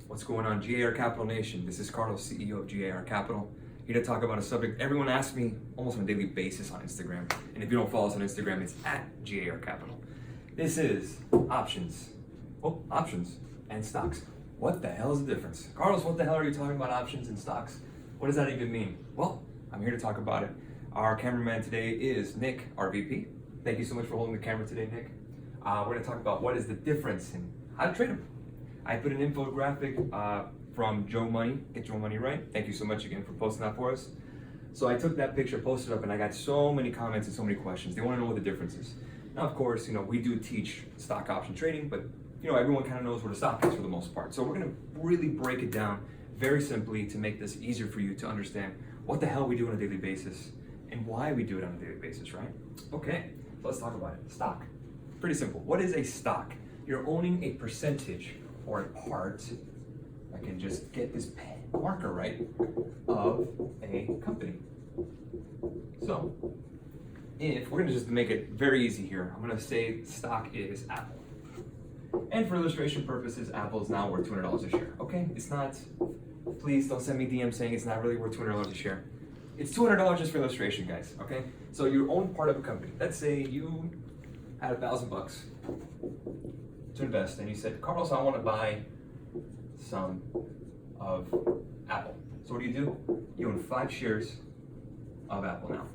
What's going on, GAR Capital Nation? This is Carlos, CEO of GAR Capital, here to talk about a subject everyone asks me almost on a daily basis on Instagram. And if you don't follow us on Instagram, it's at GAR Capital. This is options. Oh, options and stocks. What the hell is the difference? Carlos, what the hell are you talking about options and stocks? What does that even mean? Well, I'm here to talk about it. Our cameraman today is Nick, our VP. Thank you so much for holding the camera today, Nick. We're going to talk about what is the difference and how to trade them. I put an infographic from Joe Money, Get Joe Money Right. Thank you so much again for posting that for us. So I took that picture, posted up, and I got so many comments and so many questions. They want to know what the difference is. Now, of course, we do teach stock option trading, but everyone kind of knows what a stock is for the most part. So we're going to really break it down very simply to make this easier for you to understand what the hell we do on a daily basis and why we do it on a daily basis, right? Okay, so let's talk about it. Stock. Pretty simple. What is a stock? You're owning a percentage or a part, I can just get this pen marker right, of a company. So, if we're gonna just make it very easy here, I'm gonna say stock is Apple. And for illustration purposes, Apple is now worth $200 a share, okay? It's not, please don't send me DMs saying it's not really worth $200 a share. It's $200 just for illustration, guys, okay? So you own part of a company. Let's say you had $1,000 to invest, and you said, Carlos, I want to buy some of Apple. So what do? You own 5 shares of Apple now.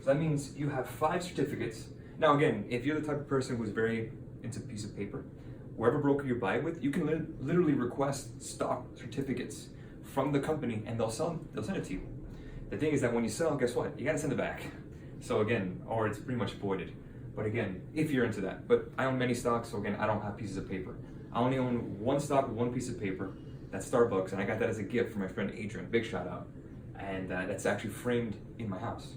So that means you have 5 certificates. Now again, if you're the type of person who's very into a piece of paper, wherever broker you buy with, you can literally request stock certificates from the company, and they'll send it to you. The thing is that when you sell, guess what? You got to send it back. So again, or it's pretty much voided. But again, if you're into that. But I own many stocks, so again, I don't have pieces of paper. I only own one stock with one piece of paper. That's Starbucks, and I got that as a gift from my friend Adrian. Big shout out. And that's actually framed in my house.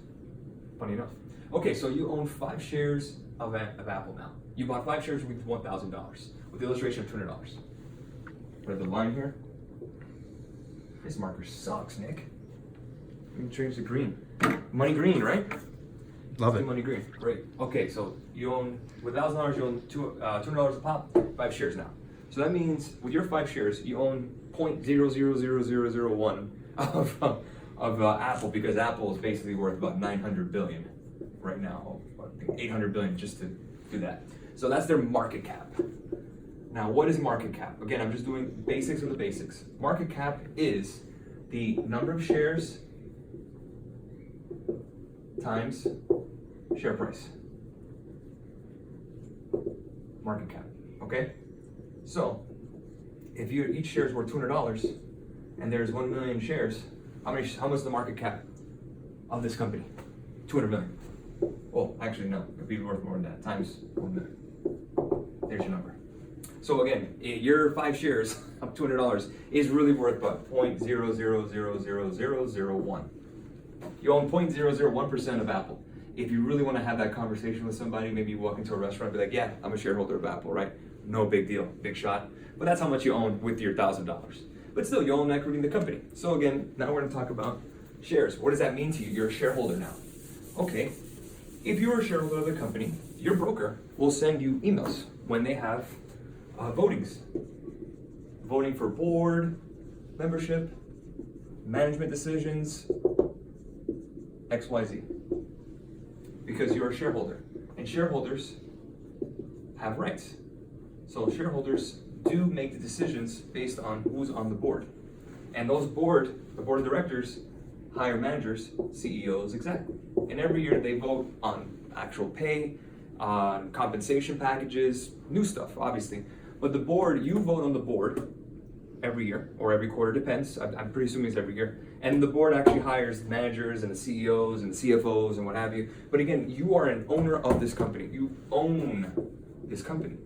Funny enough. Okay, so you own 5 shares of Apple now. You bought 5 shares with $1,000 with the illustration of $200. Read the line here. This marker sucks, Nick. Let me change the green. Money green, right? Love it. Money green, great. Okay, so you own, with $1,000, you own $200 a pop, 5 shares now. So that means with your 5 shares, you own 0.000001 of Apple, because Apple is basically worth about 900 billion right now. I think 800 billion just to do that. So that's their market cap. Now, what is market cap? Again, I'm just doing basics of the basics. Market cap is the number of shares times share price. Market cap, okay? So, if each share is worth $200 and there's 1 million shares, how much is the market cap of this company? 200 million. Well, actually no, it'd be worth more than that, times 1 million. There's your number. So again, your 5 shares of $200 is really worth about 0.000001. You own 0.001% of Apple. If you really want to have that conversation with somebody, maybe you walk into a restaurant and be like, yeah, I'm a shareholder of Apple, right? No big deal, big shot. But that's how much you own with your $1,000. But still, you own equity in the company. So again, now we're going to talk about shares. What does that mean to you? You're a shareholder now. Okay, if you're a shareholder of the company, your broker will send you emails when they have votings. Voting for board, membership, management decisions, XYZ. Because you're a shareholder, and shareholders have rights. So shareholders do make the decisions based on who's on the board. And the board of directors hire managers, CEOs, exactly. And every year they vote on actual pay, on compensation packages, new stuff, obviously. But the board, you vote on the board every year, or every quarter, depends. I'm pretty assuming it's every year. And the board actually hires managers and the CEOs and the CFOs and what have you. But again, you are an owner of this company. You own this company.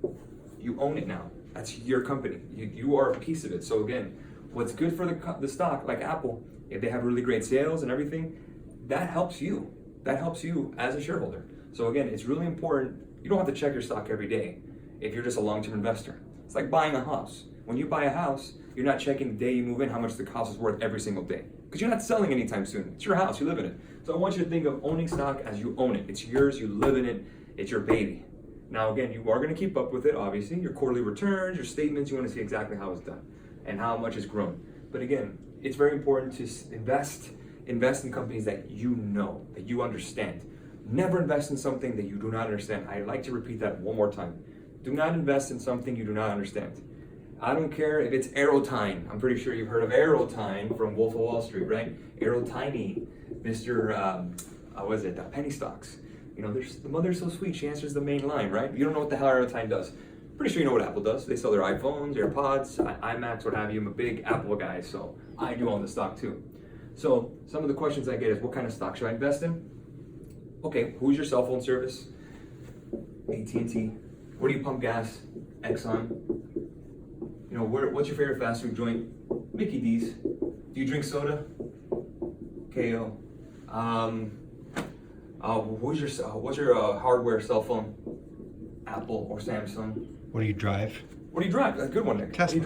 You own it now. That's your company. You are a piece of it. So again, what's good for the stock, like Apple, if they have really great sales and everything, that helps you. That helps you as a shareholder. So again, it's really important. You don't have to check your stock every day if you're just a long-term investor. It's like buying a house. When you buy a house, you're not checking the day you move in how much the house is worth every single day, because you're not selling anytime soon. It's your house, you live in it. So I want you to think of owning stock as you own it. It's yours, you live in it, it's your baby. Now again, you are going to keep up with it, obviously, your quarterly returns, your statements, you want to see exactly how it's done. and how much it's grown. But again, it's very important to invest in companies that you know, that you understand. Never invest in something that you do not understand. I like to repeat that one more time. Do not invest in something you do not understand. I don't care if it's Aerotyne. I'm pretty sure you've heard of Aerotyne from Wolf of Wall Street, right? Aerotyne, Mr. Penny stocks. You know, the mother's so sweet, she answers the main line, right? You don't know what the hell Aerotyne does. Pretty sure you know what Apple does. They sell their iPhones, AirPods, iMacs, what have you. I'm a big Apple guy, so I do own the stock too. So some of the questions I get is, what kind of stock should I invest in? Okay, who's your cell phone service? AT&T. Where do you pump gas? Exxon. You know, what's your favorite fast food joint? Mickey D's. Do you drink soda? KO. What's your hardware cell phone? Apple or Samsung? What do you drive? What do you drive? That's a good one, Nick. Tesla. What do you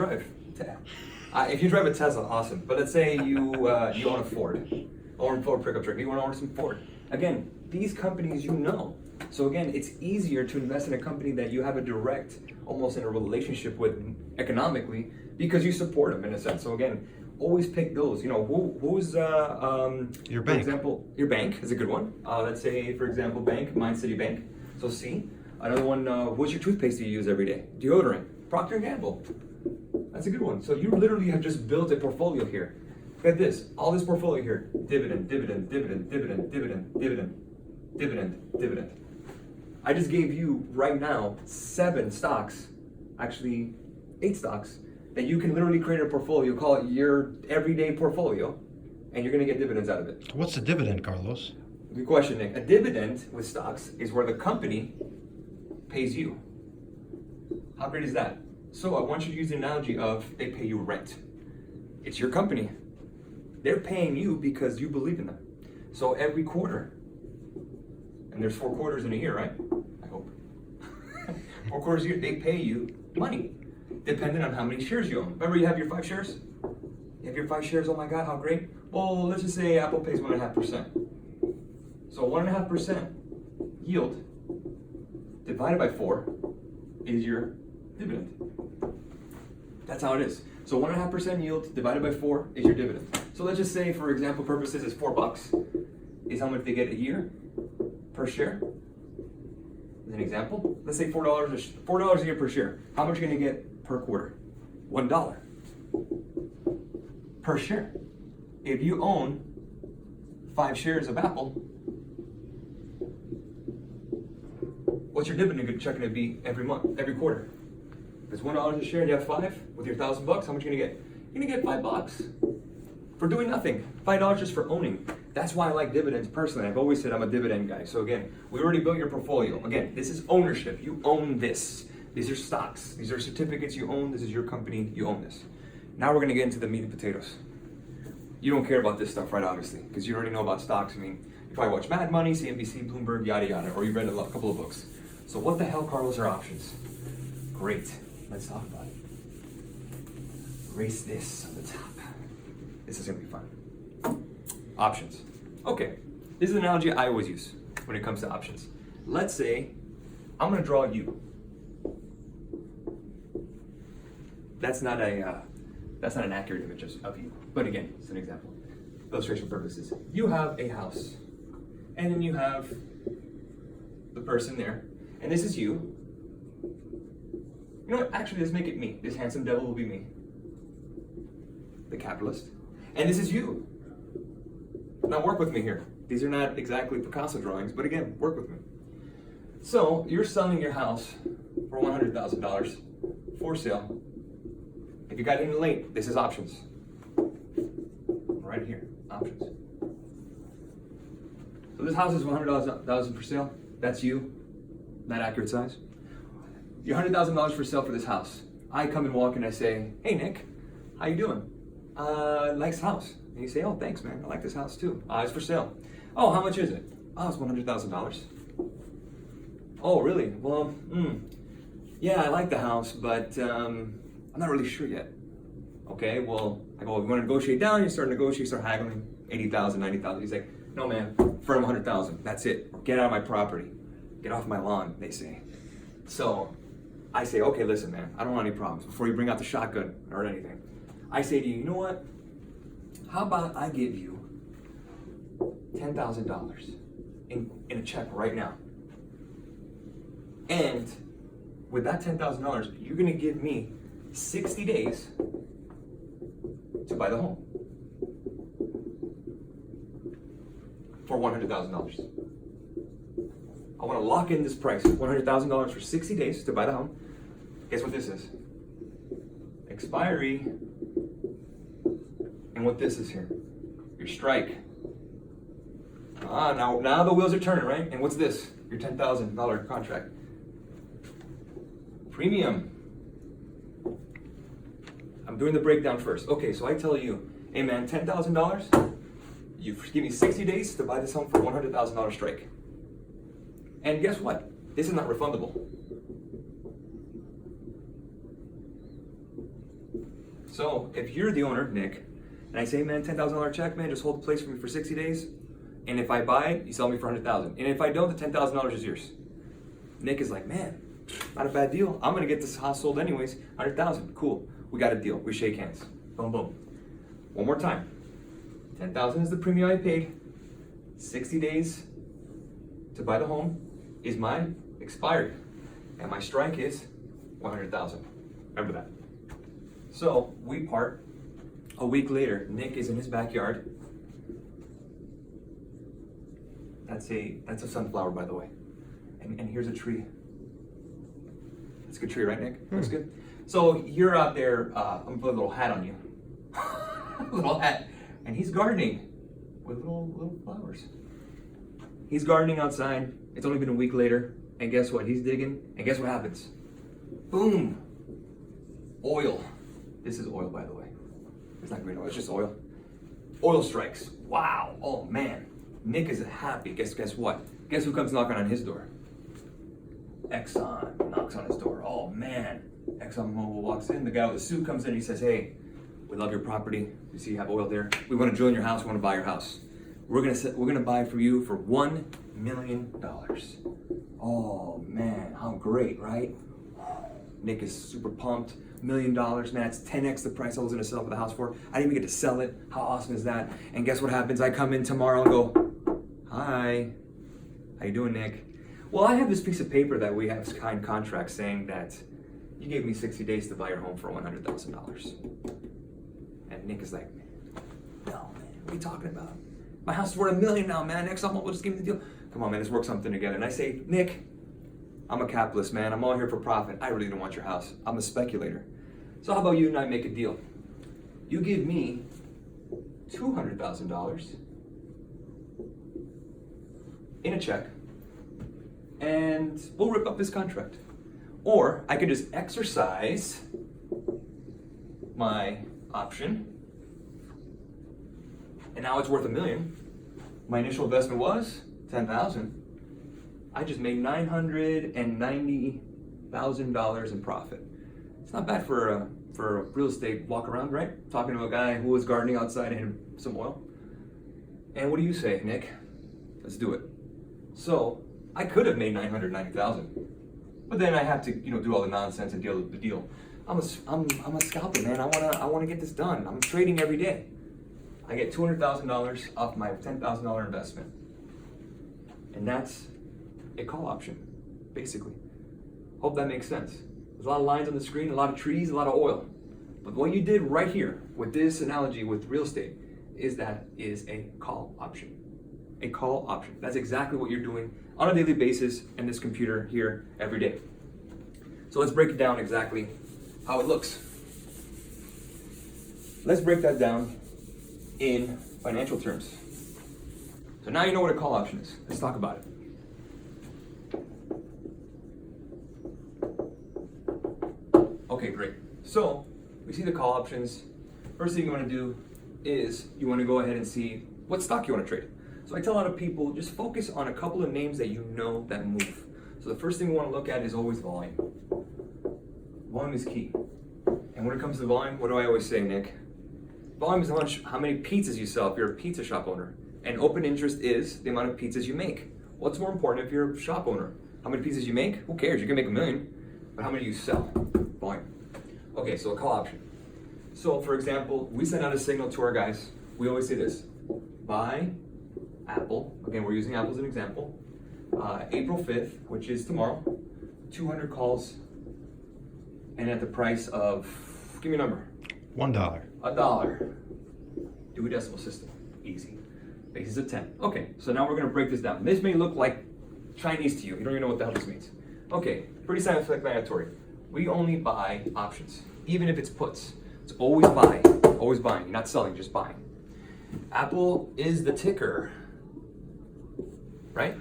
drive? If you drive a Tesla, awesome. But let's say you own a Ford, or a Ford pickup truck. You want to own some Ford. Again, these companies you know. So again, it's easier to invest in a company that you have a direct, almost in a relationship with economically, because you support them in a sense. So again, always pick those. You know, who's your bank? For example, your bank is a good one. Let's say, for example, bank, Mind City Bank. So C. Another one, what's your toothpaste you use every day? Deodorant, Procter & Gamble. That's a good one. So you literally have just built a portfolio here. Look at this, all this portfolio here. Dividend, dividend, dividend, dividend, dividend, dividend, dividend, dividend. I just gave you right now 7 stocks, actually 8 stocks, that you can literally create a portfolio, call it your everyday portfolio, and you're gonna get dividends out of it. What's a dividend, Carlos? Good question, Nick. A dividend with stocks is where the company pays you. How great is that? So I want you to use the analogy of they pay you rent. It's your company. They're paying you because you believe in them. So every quarter, and there's 4 quarters in a year, right? I hope. 4 quarters a year, they pay you money, depending on how many shares you own. Remember, you have your 5 shares? You have your 5 shares, oh my God, how great. Well, let's just say Apple pays 1.5%. So 1.5% yield divided by 4 is your dividend. That's how it is. So 1.5% yield divided by 4 is your dividend. So let's just say, for example purposes, is $4 is how much they get a year per share. As an example, let's say $4 a year per share. How much are you going to get per quarter? $1 per share. If you own 5 shares of Apple, what's your dividend check going to be every month, every quarter? If it's $1 a share and you have 5 with your $1,000, how much are you going to get? You're going to get $5 for doing nothing. $5 just for owning. That's why I like dividends personally. I've always said I'm a dividend guy. So again, we already built your portfolio. Again, this is ownership. You own this. These are stocks. These are certificates you own. This is your company. You own this. Now we're going to get into the meat and potatoes. You don't care about this stuff, right? Obviously, because you already know about stocks. I mean, you probably watch Mad Money, CNBC, Bloomberg, yada yada, or you read a couple of books. So what the hell, Carlos, are options? Great. Let's talk about it. Erase this on the top. This is going to be fun. Options. Okay. This is an analogy I always use when it comes to options. Let's say I'm going to draw you. That's not an accurate image of you. But again, it's an example. Illustration purposes. You have a house. And then you have the person there. And this is you. You know what? Actually, let's make it me. This handsome devil will be me. The capitalist. And this is you. Now work with me here. These are not exactly Picasso drawings, but again, work with me. So you're selling your house for $100,000 for sale. If you got in late, this is options. Right here, options. So this house is $100,000 for sale. That's you. Not accurate size. Your $100,000 for sale for this house. I come and walk and I say, hey Nick, how you doing? Nice house. And you say, oh thanks man, I like this house too. It's for sale. Oh, how much is it? Oh, it's $100,000. Oh really? Well, yeah, I like the house, but I'm not really sure yet. Okay, well, I go, you want to negotiate down? You start negotiating, start haggling, 80,000, 90,000. He's like, no man, firm 100,000. That's it. Get out of my property. Get off my lawn, they say. So I say, okay, listen man, I don't want any problems. Before you bring out the shotgun or anything, I say to you, you know what? How about I give you $10,000 in a check right now? And with that $10,000, you're gonna give me 60 days to buy the home for $100,000. I wanna lock in this price, $100,000 for 60 days to buy the home. Guess what this is? Expiry. And what this is here? Your strike. Now the wheels are turning, right? And what's this? Your $10,000 contract. Premium. I'm doing the breakdown first. Okay, so I tell you, hey man, $10,000, you give me 60 days to buy this home for $100,000 strike. And guess what? This is not refundable. So if you're the owner, Nick, and I say, man, $10,000 check, man, just hold the place for me for 60 days. And if I buy it, you sell me for $100,000. And if I don't, the $10,000 is yours. Nick is like, man, not a bad deal. I'm gonna get this house sold anyways. $100,000, cool. We got a deal. We shake hands. Boom, boom. One more time. $10,000 is the premium I paid. 60 days to buy the home is my expired, and my strike is $100,000. Remember that. So we part. A week later, Nick is in his backyard. That's a sunflower, by the way. And here's a tree. That's a good tree, right, Nick? Looks good. So you're out there. I'm gonna put a little hat on you. A little hat. And he's gardening with little flowers. He's gardening outside. It's only been a week later. And guess what? He's digging. And guess what happens? Boom. Oil. This is oil, by the way. It's not green oil, it's just oil. Oil strikes. Wow. Oh man. Nick is happy. Guess what? Guess who comes knocking on his door? Exxon knocks on his door. Oh man. ExxonMobil walks in. The guy with the suit comes in. He says, hey, we love your property. You see you have oil there. We want to drill in your house. We want to buy your house. We're gonna buy for you for $1 million. Oh man, how great, right? Nick is super pumped. $1 million, man, that's 10x the price I was gonna sell it for the house for. I didn't even get to sell it. How awesome is that? And guess what happens? I come in tomorrow and go, hi, how you doing, Nick? Well, I have this piece of paper that we have signed contract saying that you gave me 60 days to buy your home for $100,000. And Nick is like, no, man, what are you talking about? My house is worth $1 million now, man. ExxonMobil just give me the deal. Come on, man, let's work something together. And I say, Nick, I'm a capitalist, man. I'm all here for profit. I really don't want your house. I'm a speculator. So how about you and I make a deal? You give me $200,000 in a check, and we'll rip up this contract. Or I could just exercise my option, and now it's worth $1 million. My initial investment was $10,000. I just made $990,000 in profit. It's not bad for a real estate walk around, right? Talking to a guy who was gardening outside and some oil. And what do you say, Nick? Let's do it. So I could have made $990,000, but then I have to, do all the nonsense and deal with the deal. I'm a scalper, man. I wanna get this done. I'm trading every day. I get $200,000 off my $10,000 investment, and that's a call option, basically. Hope that makes sense. There's a lot of lines on the screen, a lot of trees, a lot of oil. But what you did right here with this analogy with real estate is a call option. A call option. That's exactly what you're doing on a daily basis in this computer here every day. So let's break it down exactly how it looks. Let's break that down in financial terms. So now you know what a call option is. Let's talk about it. Okay, great. So we see the call options. First thing you want to do is you want to go ahead and see what stock you want to trade. So I tell a lot of people, just focus on a couple of names that you know that move. So the first thing we want to look at is always volume. Volume is key. And when it comes to volume, what do I always say, Nick? Volume is how many pizzas you sell if you're a pizza shop owner. And open interest is the amount of pizzas you make. What's more important if you're a shop owner? How many pizzas you make? Who cares? You can make $1 million. But how many you sell? Volume. Okay, so a call option. So for example, we send out a signal to our guys. We always say this: buy Apple. Again, we're using Apple as an example. April 5th, which is tomorrow, 200 calls, and at the price of, give me a number. $1. $1. Dewey Decimal System, easy. Basis of 10. Okay, so now we're gonna break this down. This may look like Chinese to you. You don't even know what the hell this means. Okay, pretty self-explanatory. We only buy options, even if it's puts. It's always buy, always buying. You're not selling, just buying. Apple is the ticker, right?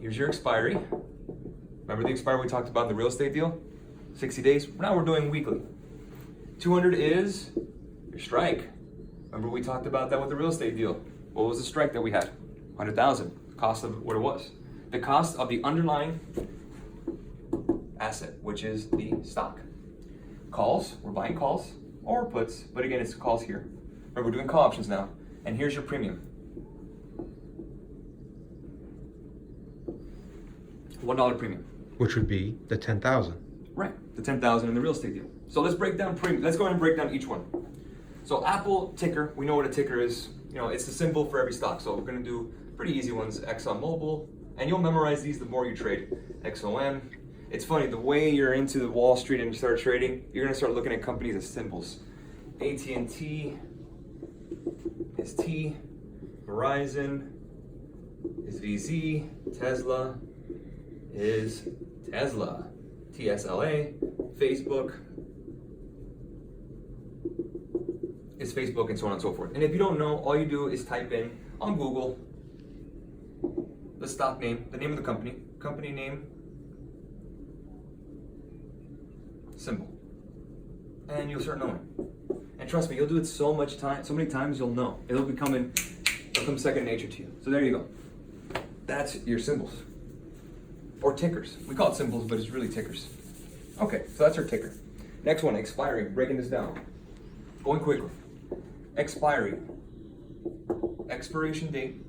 Here's your expiry. Remember the expiry we talked about in the real estate deal? 60 days. Now we're doing weekly. 200 is your strike. Remember we talked about that with the real estate deal. What was the strike that we had? 100,000. Cost of what it was. The cost of the underlying asset, which is the stock. Calls, we're buying calls or puts, but again, it's calls here. Remember, we're doing call options now. And here's your premium. $1 premium. Which would be the 10,000. Right, the 10,000 in the real estate deal. So let's break down premium. Let's go ahead and break down each one. So Apple ticker, we know what a ticker is. You know, it's the symbol for every stock. So we're gonna do pretty easy ones. ExxonMobil, and you'll memorize these the more you trade. XOM. It's funny, the way you're into the Wall Street and you start trading, you're gonna start looking at companies as symbols. AT&T is T, Verizon is VZ, Tesla is Tesla, TSLA, Facebook is Facebook, and so on and so forth. And if you don't know, all you do is type in on Google the stock name, the name of the company name, symbol, and you'll start knowing. And trust me, you'll do it so many times you'll know. It'll become second nature to you. So there you go. That's your symbols. Or tickers. We call it symbols, but it's really tickers. Okay, so that's our ticker. Next one, expiry. Breaking this down. Going quickly. Expiry. Expiration date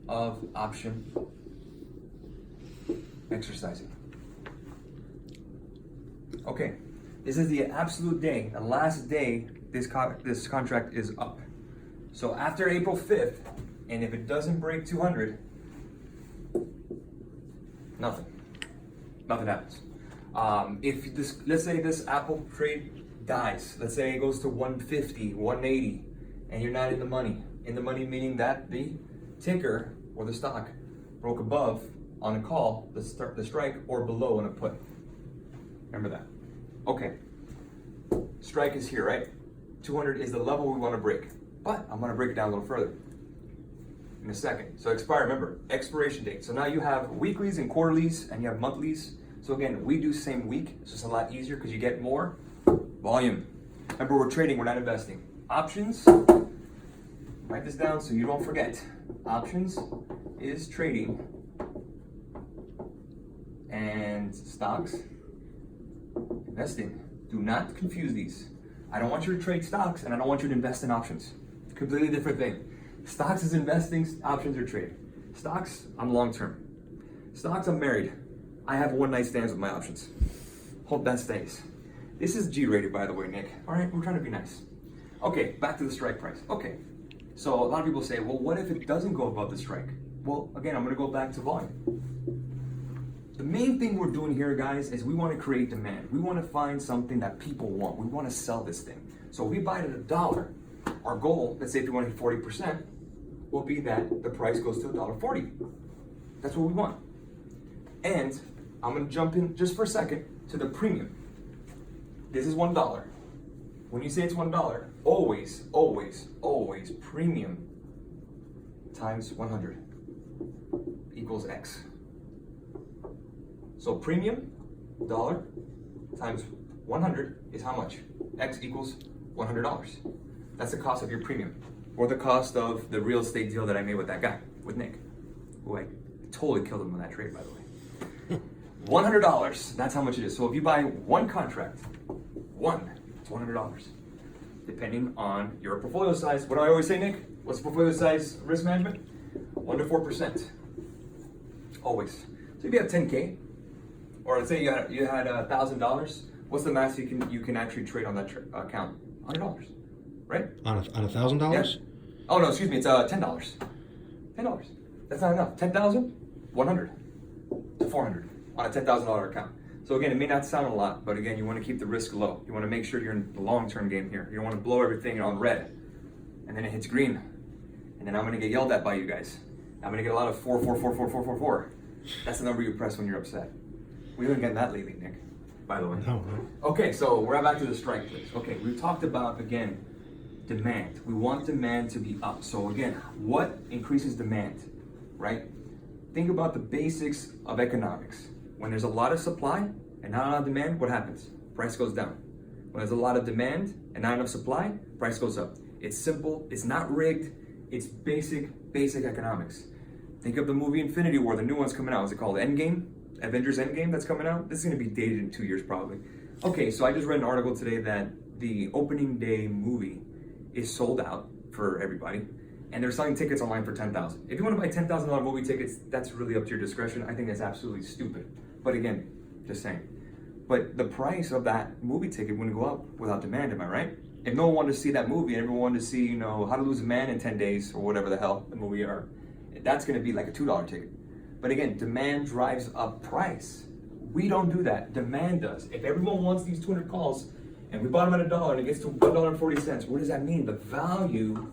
of option exercising. Okay, this is the absolute day, the last day this contract is up. So after April 5th, and if it doesn't break 200, nothing happens. If this, let's say this Apple trade dies, let's say it goes to 150, 180, and you're not in the money meaning that the ticker or the stock broke above on a call, the strike, or below on a put. Remember that. Okay, strike is here, right? 200 is the level we want to break, but I'm going to break it down a little further in a second. So expire, remember, expiration date. So now you have weeklies and quarterlies, and you have monthlies. So again, we do same week. It's just a lot easier because you get more volume. Remember, we're trading, we're not investing. Options, write this down so you don't forget. Options is trading, and stocks, investing. Do not confuse these. I don't want you to trade stocks, and I don't want you to invest in options. Completely different thing. Stocks is investing, options are trading. Stocks, I'm long term. Stocks, I'm married. I have one night stands with my options. Hope that stays. This is G-rated, by the way, Nick. All right, we're trying to be nice. Okay, back to the strike price. Okay, so a lot of people say, well, what if it doesn't go above the strike? Well, again, I'm gonna go back to volume. The main thing we're doing here, guys, is we want to create demand. We want to find something that people want. We want to sell this thing. So if we buy it at $1, our goal, let's say if you want to hit 40%, will be that the price goes to $1.40. That's what we want. And I'm going to jump in just for a second to the premium. This is $1. When you say it's $1, always, always, always premium times 100 equals X. So premium, dollar, times 100 is how much? X equals $100. That's the cost of your premium. Or the cost of the real estate deal that I made with that guy, with Nick, who I totally killed him on that trade, by the way. $100, that's how much it is. So if you buy one contract, it's $100. Depending on your portfolio size. What do I always say, Nick? What's the portfolio size risk management? 1 to 4%. Always. So if you have 10K, or let's say you had $1,000, What's the max you can actually trade on that account? $100, right? On $1,000? Oh no, excuse me. It's $10. $10. That's not enough. 10,000, 100 to 400 on a $10,000 account. So again, it may not sound a lot, but again, you want to keep the risk low. You want to make sure you're in the long-term game here. You don't want to blow everything on red, and then it hits green, and then I'm going to get yelled at by you guys. I'm going to get a lot of 4. That's the number you press when you're upset. We haven't gotten that lately, Nick, by the way. No. Okay, so we're back to the strike, please. Okay, we talked about, again, demand. We want demand to be up. So again, what increases demand, right? Think about the basics of economics. When there's a lot of supply and not enough demand, what happens? Price goes down. When there's a lot of demand and not enough supply, price goes up. It's simple, it's not rigged, it's basic economics. Think of the movie Infinity War, the new one's coming out. What's it called? Endgame? Avengers Endgame that's coming out? This is gonna be dated in 2 years probably. Okay, so I just read an article today that the opening day movie is sold out for everybody, and they're selling tickets online for $10,000. If you want to buy $10,000 movie tickets, that's really up to your discretion. I think that's absolutely stupid. But again, just saying. But the price of that movie ticket wouldn't go up without demand, am I right? If no one wanted to see that movie and everyone wanted to see, How to Lose a Man in 10 Days or whatever the hell the movie are, that's going to be like a $2 ticket. But again, demand drives up price. We don't do that. Demand does. If everyone wants these 200 calls and we bought them at $1 and it gets to $1.40, what does that mean? The value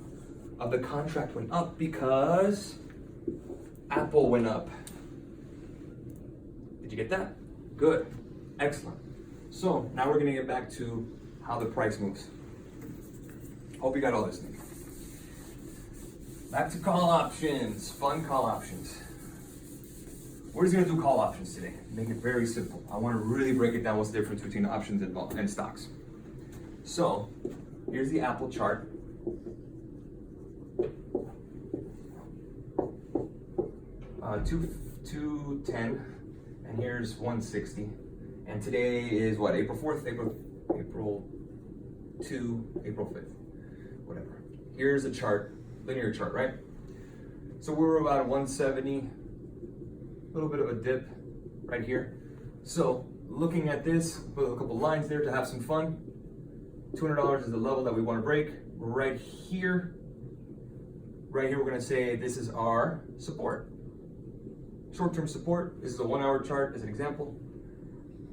of the contract went up because Apple went up. Did you get that? Good. Excellent. So now we're going to get back to how the price moves. Hope you got all this thing. Back to call options. Fun call options. We're just going to do call options today. Make it very simple. I want to really break it down what's the difference between options and stocks. So here's the Apple chart. Uh, 210, and here's 160. And today is what, April 4th, April 2, April 5th, whatever. Here's a chart, linear chart, right? So we're about 170, a little bit of a dip right here. So looking at this, put a couple lines there to have some fun. $200 is the level that we want to break. Right here, we're going to say this is our support. Short-term support. This is a 1 hour chart as an example.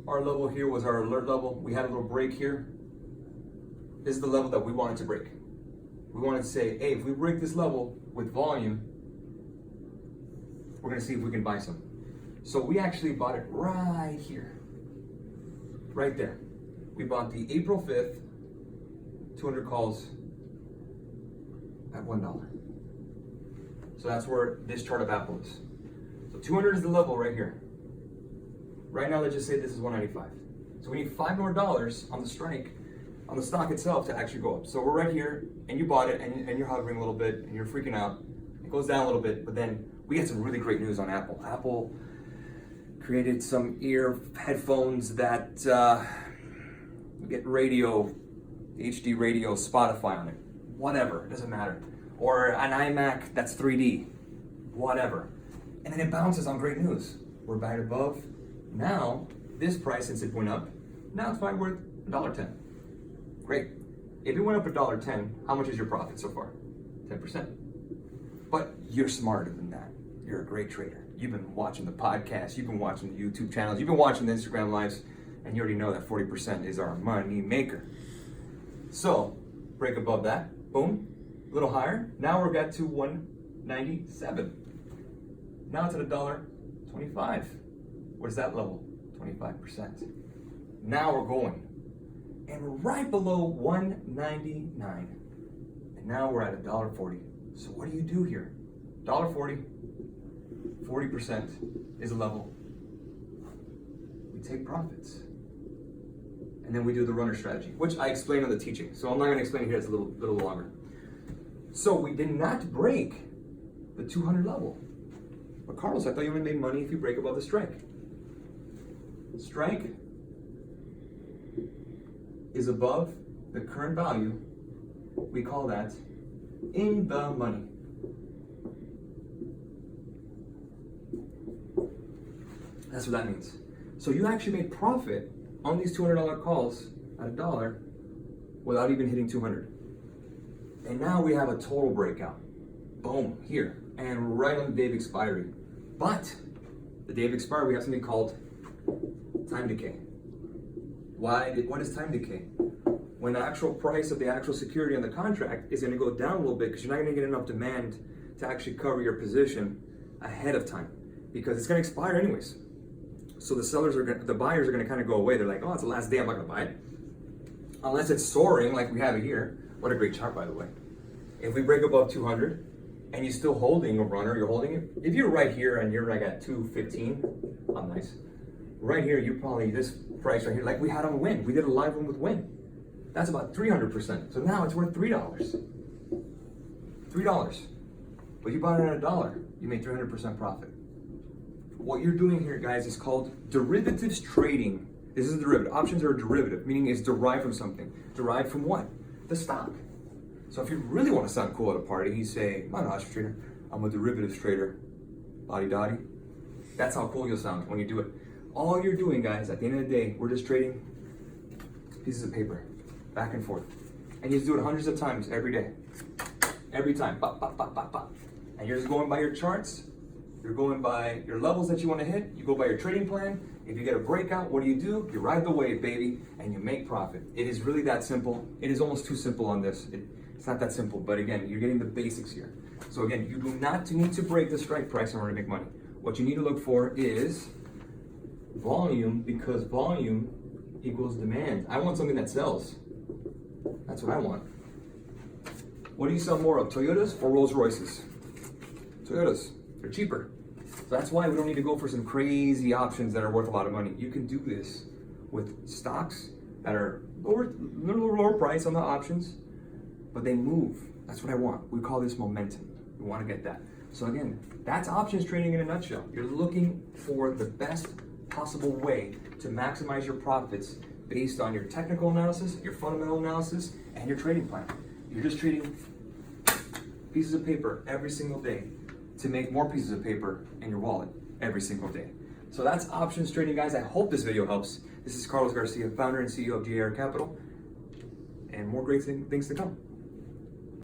Our level here was our alert level. We had a little break here. This is the level that we wanted to break. We wanted to say, hey, if we break this level with volume, we're going to see if we can buy some. So we actually bought it right here. Right there. We bought the April 5th 200 calls at $1. So that's where this chart of Apple is. So 200 is the level right here. Right now, let's just say this is 195. So we need $5 more on the strike, on the stock itself to actually go up. So we're right here, and you bought it, and you're hovering a little bit, and you're freaking out. It goes down a little bit, but then we get some really great news on Apple. Apple created some ear headphones that get radio, HD radio, Spotify on it. Whatever, it doesn't matter. Or an iMac that's 3D. Whatever. And then it bounces on great news. We're back above. Now, this price, since it went up, now it's probably worth $1.10. Great. If it went up $1.10, how much is your profit so far? 10%. But you're smarter than that. You're a great trader. You've been watching the podcast, you've been watching the YouTube channels, you've been watching the Instagram lives, and you already know that 40% is our money maker. So, break above that, boom, a little higher. Now we're got to 197. Now it's at $1.25. What is that level? 25%. Now we're going. And we're right below 199. And now we're at $1.40. So what do you do here? $1.40, 40% is a level. We take profits. And then we do the runner strategy, which I explained in the teaching. So I'm not going to explain it here, it's a little longer. So we did not break the 200 level. But Carlos, I thought you only made money if you break above the strike. Strike is above the current value. We call that in the money. That's what that means. So you actually made profit on these $200 calls at $1 without even hitting 200. And now we have a total breakout. Boom, here, and right on the day of expiry. But the day of expiry, we have something called time decay. What is time decay? When the actual price of the actual security on the contract is going to go down a little bit because you're not going to get enough demand to actually cover your position ahead of time because it's going to expire anyways. So the buyers are going to kind of go away. They're like, oh, it's the last day, I'm not going to buy it. Unless it's soaring like we have it here. What a great chart, by the way. If we break above 200 and you're still holding a runner, you're holding it. If you're right here and you're like at 215, I'm nice. Right here, you probably, this price right here, like we had on Win. We did a live one with Win. That's about 300%. So now it's worth $3. $3. But you bought it at $1, you made 300% profit. What you're doing here, guys, is called derivatives trading. This is a derivative. Options are a derivative, meaning it's derived from something. Derived from what? The stock. So if you really want to sound cool at a party, you say, I'm not an options trader, I'm a derivatives trader. Body dotty. That's how cool you'll sound when you do it. All you're doing, guys, at the end of the day, we're just trading pieces of paper, back and forth. And you just do it hundreds of times every day. Every time, pop, pop, pop, pop, pop. And you're just going by your charts. You're going by your levels that you want to hit. You go by your trading plan. If you get a breakout, what do? You ride the wave, baby, and you make profit. It is really that simple. It is almost too simple on this. It's not that simple, but again, you're getting the basics here. So again, you do not need to break the strike price in order to make money. What you need to look for is volume, because volume equals demand. I want something that sells. That's what I want. What do you sell more of, Toyotas or Rolls Royces? Toyotas, they're cheaper. So that's why we don't need to go for some crazy options that are worth a lot of money. You can do this with stocks that are little lower price on the options, but they move. That's what I want. We call this momentum. We want to get that. So again, that's options trading in a nutshell. You're looking for the best possible way to maximize your profits based on your technical analysis, your fundamental analysis, and your trading plan. You're just trading pieces of paper every single day to make more pieces of paper in your wallet every single day. So that's options trading, guys. I hope this video helps. This is Carlos Garcia, founder and CEO of GAR Capital, and more great things to come.